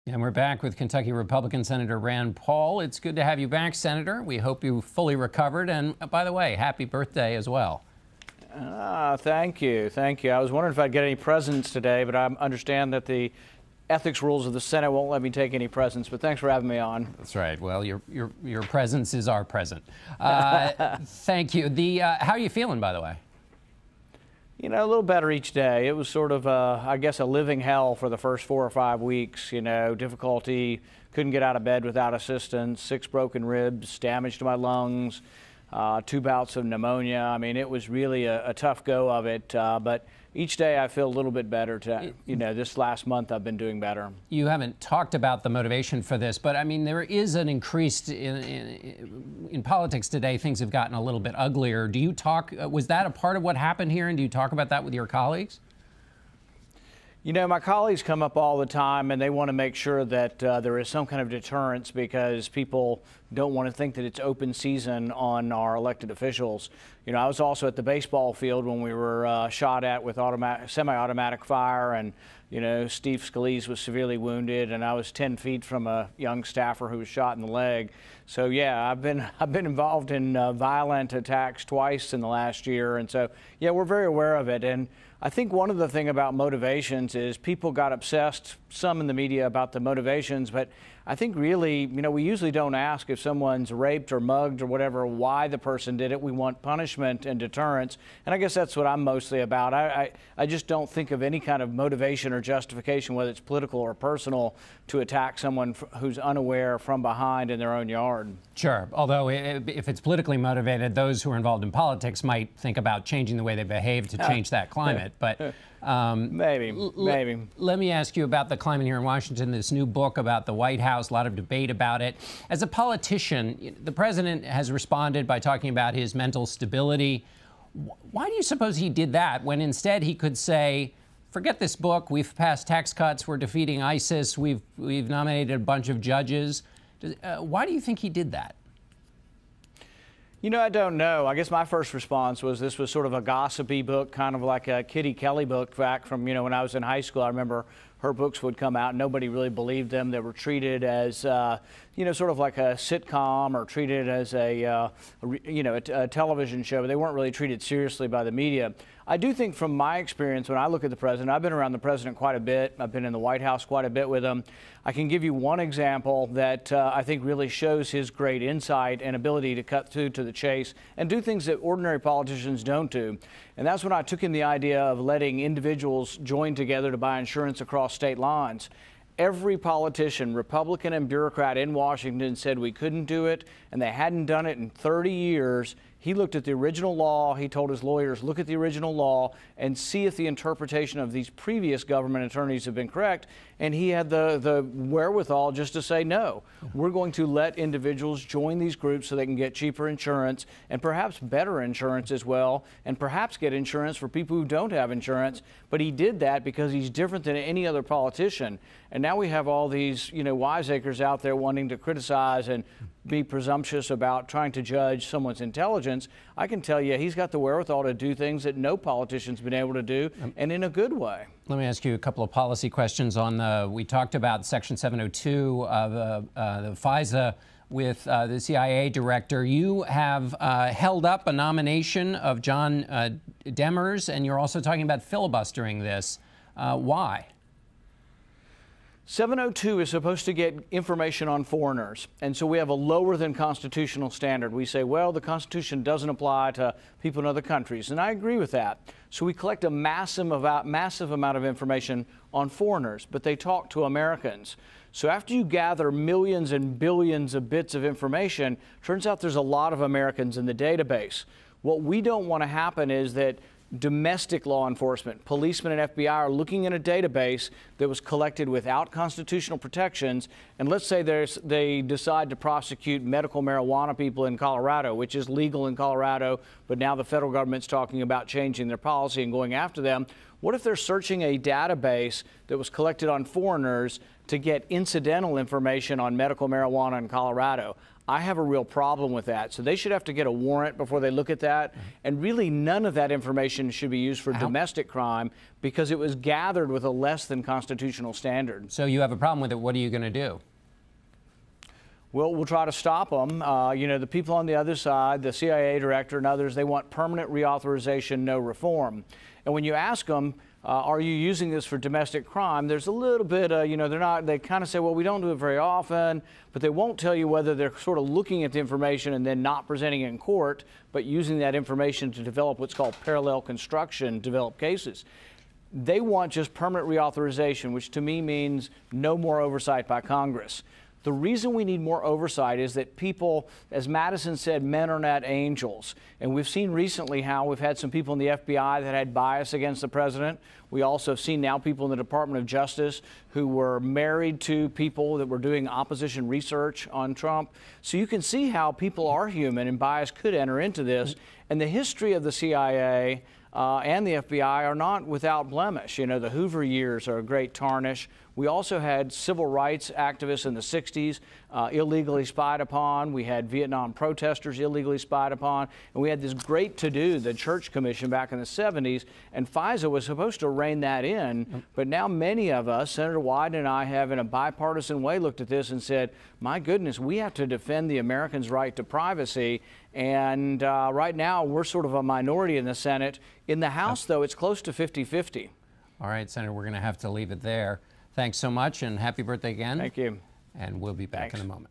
And we're back with Kentucky Republican Senator Rand Paul. It's good to have you back, Senator. We hope you fully recovered. And by the way, happy birthday as well. Thank you. Thank you. I was wondering if I'd get any presents today, but I understand that the ethics rules of the Senate won't let me take any presents. But thanks for having me on. That's right. Well, your presence is our present. Thank you. How are you feeling, by the way? You know, a little better each day. It was sort of, I guess, a living hell for the first 4 or 5 weeks. You know, difficulty, couldn't get out of bed without assistance, 6 broken ribs, damage to my lungs, 2 bouts of pneumonia. I mean, it was really a tough go of it. But each day I feel a little bit better. You know, this last month I've been doing better. You haven't talked about the motivation for this, but I mean, there is an increased in politics today. Things have gotten a little bit uglier. Do you talk? Was that a part of what happened here? And do you talk about that with your colleagues? You know, my colleagues come up all the time and they want to make sure that there is some kind of deterrence because people don't want to think that it's open season on our elected officials. You know, I was also at the baseball field when we were shot at with semi-automatic fire, and, you know, Steve Scalise was severely wounded, and I was 10 feet from a young staffer who was shot in the leg. So, yeah, I've been involved in violent attacks twice in the last year, and so, yeah, we're very aware of it. And I think one of the things about motivations is people got obsessed, some in the media, about the motivations, but I think really, you know, we usually don't ask if someone's raped or mugged or whatever, why the person did it. We want punishment and deterrence, and I guess that's what I'm mostly about. I just don't think of any kind of motivation or justification, whether it's political or personal, to attack someone who's unaware from behind in their own yard. Sure, although if it's politically motivated, those who are involved in politics might think about changing the way they behave to change that climate. But maybe. Let me ask you about the climate here in Washington, this new book about the White House, a lot of debate about it. As a politician, the president has responded by talking about his mental stability. Why do you suppose he did that when instead he could say, forget this book, we've passed tax cuts, we're defeating ISIS, we've nominated a bunch of judges. Why do you think he did that? You know, I don't know. I guess my first response was this was sort of a gossipy book, kind of like a Kitty Kelly book back from, you know, when I was in high school. I remember her books would come out. Nobody really believed them. They were treated as, you know, sort of like a sitcom or treated as a television show. But they weren't really treated seriously by the media. I do think from my experience, when I look at the president, I've been around the president quite a bit. I've been in the White House quite a bit with him. I can give you one example that I think really shows his great insight and ability to cut through to the chase and do things that ordinary politicians don't do. And that's when I took in the idea of letting individuals join together to buy insurance across state lines. Every politician, Republican and bureaucrat in Washington said we couldn't do it, and they hadn't done it in 30 years. He looked at the original law. He told his lawyers, look at the original law and see if the interpretation of these previous government attorneys have been correct. And he had the wherewithal just to say, no, we're going to let individuals join these groups so they can get cheaper insurance and perhaps better insurance as well, and perhaps get insurance for people who don't have insurance. But he did that because he's different than any other politician. And now we have all these, you know, wiseacres out there wanting to criticize and be presumptuous about trying to judge someone's intelligence. I can tell you he's got the wherewithal to do things that no politician's been able to do, and in a good way. Let me ask you a couple of policy questions on we talked about Section 702 of the FISA with the CIA director. You have held up a nomination of John Demers, and you're also talking about filibustering this. Why? 702 is supposed to get information on foreigners, and so we have a lower than constitutional standard. We say, well, the Constitution doesn't apply to people in other countries, and I agree with that. So we collect a massive amount of information on foreigners, but they talk to Americans. So after you gather millions and billions of bits of information, turns out there's a lot of Americans in the database. What we don't want to happen is that domestic law enforcement, policemen and FBI are looking in a database that was collected without constitutional protections, and let's say they decide to prosecute medical marijuana people in Colorado, which is legal in Colorado, but now the federal government's talking about changing their policy and going after them. What if they're searching a database that was collected on foreigners to get incidental information on medical marijuana in Colorado? I have a real problem with that. So they should have to get a warrant before they look at that. And really, none of that information should be used for domestic crime because it was gathered with a less than constitutional standard. So you have a problem with it. What are you going to do? Well, we'll try to stop them. You know, the people on the other side, the CIA director and others, they want permanent reauthorization, no reform. And when you ask them, are you using this for domestic crime? There's a little bit, you know, they kind of say, well, we don't do it very often, but they won't tell you whether they're sort of looking at the information and then not presenting it in court, but using that information to develop what's called parallel construction, develop cases. They want just permanent reauthorization, which to me means no more oversight by Congress. The reason we need more oversight is that people, as Madison said, men are not angels. And we've seen recently how we've had some people in the FBI that had bias against the president. We also have seen now people in the Department of Justice who were married to people that were doing opposition research on Trump. So you can see how people are human and bias could enter into this. And the history of the CIA and the FBI are not without blemish. You know, the Hoover years are a great tarnish. We also had civil rights activists in the 60s illegally spied upon. We had Vietnam protesters illegally spied upon. And we had this great to-do, the Church Commission back in the 70s. And FISA was supposed to rein that in. But now many of us, Senator Wyden and I, have in a bipartisan way looked at this and said, my goodness, we have to defend the Americans' right to privacy. And right now, we're sort of a minority in the Senate. In the House, though, it's close to 50-50. All right, Senator, we're going to have to leave it there. Thanks so much, and happy birthday again. Thank you. And we'll be back Thanks. in a moment.